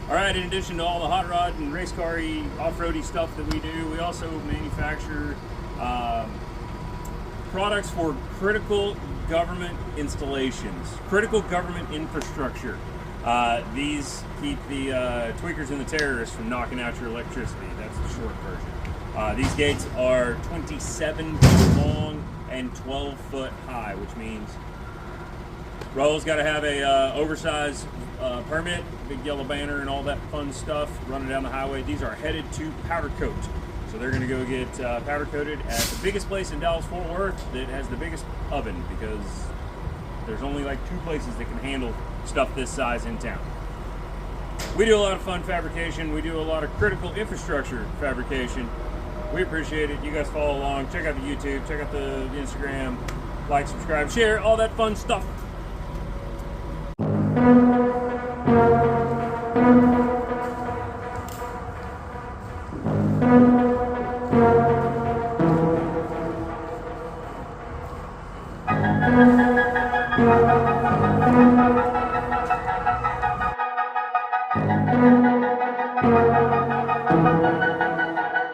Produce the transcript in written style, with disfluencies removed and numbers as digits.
Alright, in addition to all the hot rod and race car-y, off-roady stuff that we do, we also manufacture products for critical government installations, critical government infrastructure. These keep the tweakers and the terrorists from knocking out your electricity. That's the short version. These gates are 27 feet long and 12 foot high, which means Raul's got to have a oversized permit, big yellow banner and all that fun stuff running down the highway. These are headed to powder coat. So they're going to go get powder coated at the biggest place in Dallas-Fort Worth that has the biggest oven, because there's only like 2 places that can handle stuff this size in town. We do a lot of fun fabrication. We do a lot of critical infrastructure fabrication. We appreciate it. You guys follow along. Check out the YouTube. Check out the Instagram. Like, subscribe, share, all that fun stuff. Thank you.